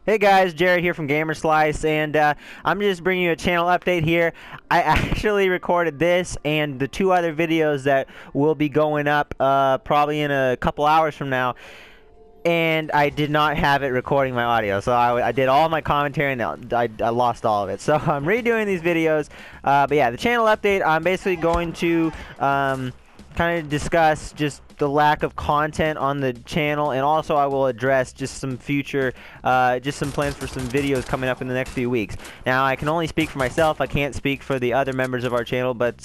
Hey guys, Jared here from GamerSlice, and I'm just bringing you a channel update here. I actually recorded this and the two other videos that will be going up probably in a couple hours from now, and I did not have it recording my audio. So I did all my commentary and I lost all of it. So I'm redoing these videos, but yeah, the channel update, I'm basically going to kind of discuss just the lack of content on the channel, and also I will address just some future just some plans for some videos coming up in the next few weeks. Now, I can only speak for myself. I can't speak for the other members of our channel, but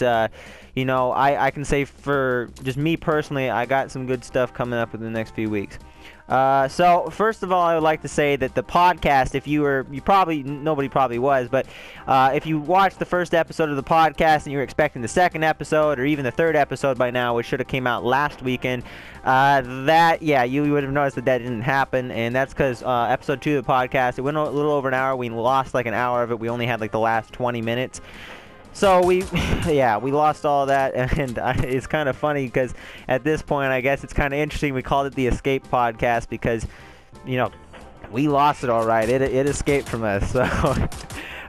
you know, I can say for just me personally, I got some good stuff coming up in the next few weeks. So first of all, I would like to say that the podcast, if nobody probably was, but if you watched the first episode of the podcast and you were expecting the second episode or even the third episode by now, which should have came out last weekend, yeah, you would have noticed that didn't happen, and that's because episode 2 of the podcast, it went a little over an hour. We lost like an hour of it. We only had like the last 20 minutes. So yeah, we lost all that, and it's kind of funny because at this point, I guess it's kind of interesting. We called it the Escape Podcast because, you know, we lost it all right. It escaped from us. So,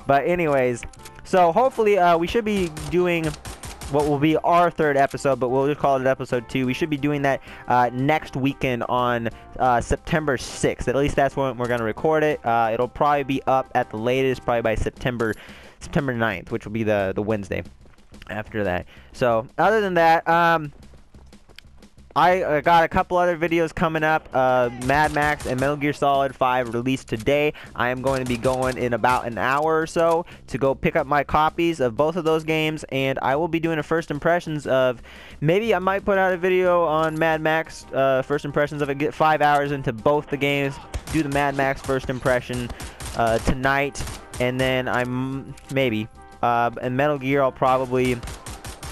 but anyways, so hopefully we should be doing what will be our third episode, but we'll just call it episode 2. We should be doing that next weekend on September 6th. At least that's when we're going to record it. It'll probably be up at the latest, probably by September 9th, which will be the Wednesday after that. So other than that, I got a couple other videos coming up. Mad Max and Metal Gear Solid 5 released today. I am going to be going in about an hour or so to go pick up my copies of both of those games, and I will be doing a first impressions of, maybe I might put out a video on Mad Max, first impressions of it, get 5 hours into both the games, do the Mad Max first impression tonight, and then I'm maybe and Metal Gear, I'll probably,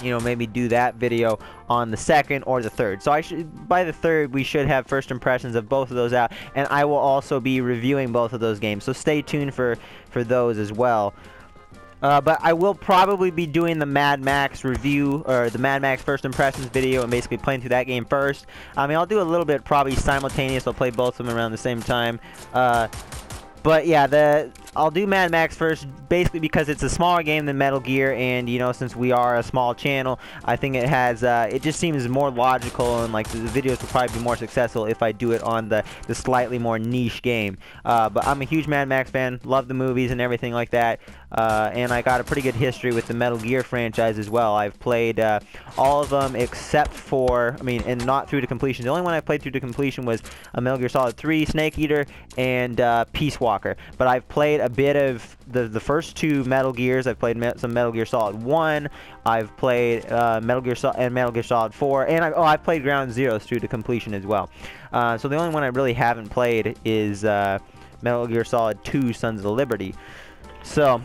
you know, maybe do that video on the 2nd or the 3rd. So by the 3rd, we should have first impressions of both of those out, and I will also be reviewing both of those games. So stay tuned for those as well. But I will probably be doing the Mad Max review, or the Mad Max first impressions video, and basically playing through that game first. I mean, I'll do a little bit probably simultaneous. I'll play both of them around the same time. But yeah, I'll do Mad Max first, basically because it's a smaller game than Metal Gear, and you know, since we are a small channel, I think it has it just seems more logical, and like the videos will probably be more successful if I do it on the slightly more niche game. But I'm a huge Mad Max fan, love the movies and everything like that, and I got a pretty good history with the Metal Gear franchise as well. I've played all of them except for, I mean, and not through to completion. The only one I played through to completion was a Metal Gear Solid 3, Snake Eater, and Peace Walker. But I've played a bit of the first 2 Metal Gears. I've played some Metal Gear Solid 1. I've played Metal Gear Solid 4, and I've played Ground Zeroes through to completion as well. So the only one I really haven't played is Metal Gear Solid 2: Sons of Liberty. So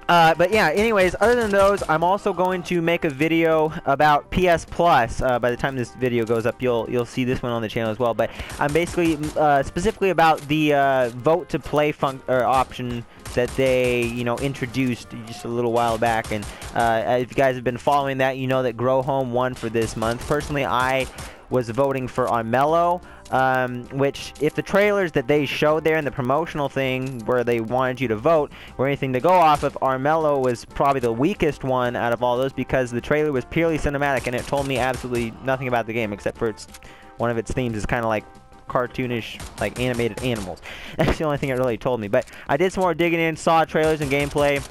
but yeah, anyways, other than those, I'm also going to make a video about PS Plus. By the time this video goes up, you'll see this one on the channel as well. But I'm basically specifically about the vote to play option that they, you know, introduced just a little while back. And if you guys have been following that, you know that Grow Home won for this month. Personally, I was voting for Armello, which, if the trailers that they showed there in the promotional thing where they wanted you to vote were anything to go off of, Armello was probably the weakest one out of all those, because the trailer was purely cinematic and it told me absolutely nothing about the game, except for one of its themes is kind of like cartoonish, like animated animals. That's the only thing it really told me. But I did some more digging in, saw trailers and gameplay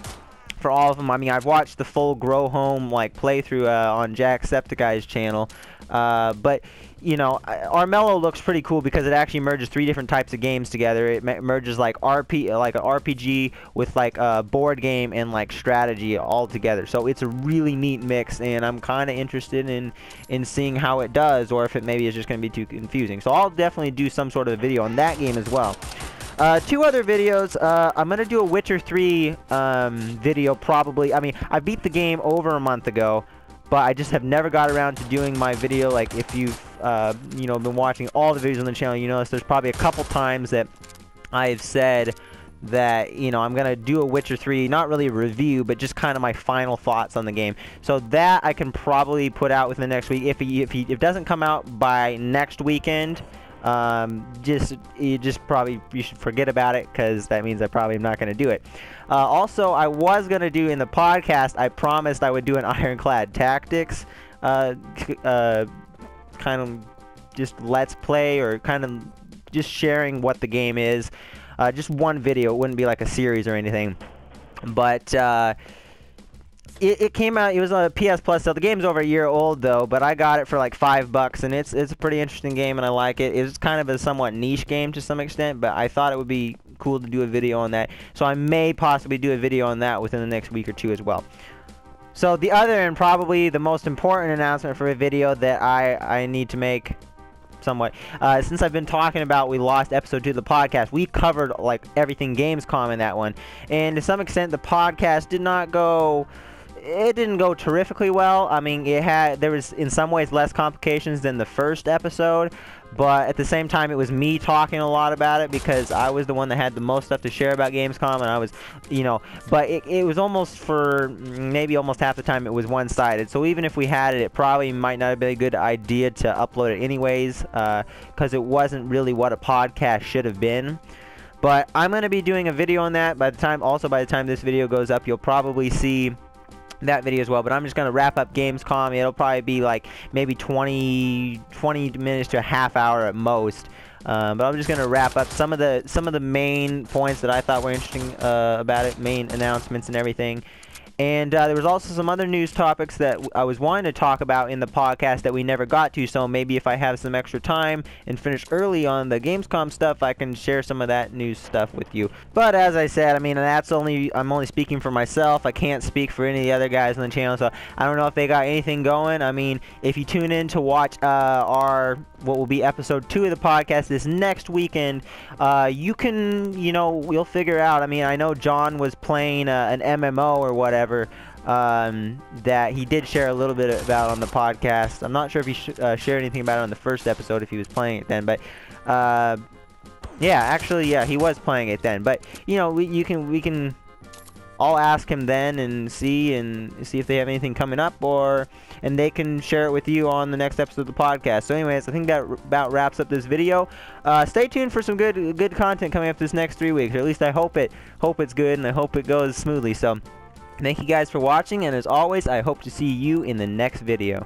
for all of them. I mean, I've watched the full Grow Home like playthrough on Jacksepticeye's channel, but you know, Armello looks pretty cool because it actually merges 3 different types of games together. It merges like an RPG with like a board game and like strategy all together. So it's a really neat mix, and I'm kind of interested in seeing how it does, or if it maybe is just going to be too confusing. So I'll definitely do some sort of video on that game as well. 2 other videos. I'm going to do a Witcher 3 video probably. I mean, I beat the game over a month ago, but I just have never got around to doing my video. Like, if you've you know, been watching all the videos on the channel, you notice there's probably a couple times that I've said that, you know, I'm gonna do a Witcher 3, not really a review, but just kind of my final thoughts on the game. So that I can probably put out within the next week. If it doesn't come out by next weekend, You should forget about it, because that means I probably am not going to do it. Also, I was going to do in the podcast, I promised I would do an Ironclad Tactics kind of just let's play, or kind of just sharing what the game is. Just one video. It wouldn't be like a series or anything. But it came out. It was on a PS Plus sale. The game's over a year old though, but I got it for like $5, and it's a pretty interesting game, and I like it. It's kind of a somewhat niche game to some extent, but I thought it would be cool to do a video on that. So I may possibly do a video on that within the next week or two as well. So the other, and probably the most important announcement for a video that I need to make somewhat, since I've been talking about we lost episode 2 of the podcast, we covered like everything Gamescom in that one, and to some extent the podcast didn't go terrifically well. I mean, there was in some ways less complications than the first episode, but at the same time it was me talking a lot about it, because I was the one that had the most stuff to share about Gamescom, and I was, but it was almost, for maybe almost half the time, it was one-sided. So even if we had it, it probably might not have been a good idea to upload it anyways, because it wasn't really what a podcast should have been. But I'm going to be doing a video on that. By the time this video goes up, you'll probably see that video as well. But I'm just going to wrap up Gamescom. It'll probably be like maybe 20 minutes to a half hour at most. But I'm just going to wrap up some of the main points that I thought were interesting about it, main announcements and everything. And there was also some other news topics that I was wanting to talk about in the podcast that we never got to, so maybe if I have some extra time and finish early on the Gamescom stuff, I can share some of that news stuff with you. But as I said, I mean, I'm only speaking for myself. I can't speak for any of the other guys on the channel, so I don't know if they got anything going. I mean, if you tune in to watch what will be episode 2 of the podcast this next weekend, you can, we'll figure out. I mean, I know John was playing an MMO or whatever, that he did share a little bit about on the podcast. I'm not sure if he shared anything about it on the first episode, if he was playing it then, but yeah, actually, yeah, he was playing it then. But we can all ask him then and see if they have anything coming up, and they can share it with you on the next episode of the podcast. So anyways, I think that about wraps up this video. Stay tuned for some good content coming up this next 3 weeks, or at least I hope it's good, and I hope it goes smoothly. So thank you guys for watching, and as always, I hope to see you in the next video.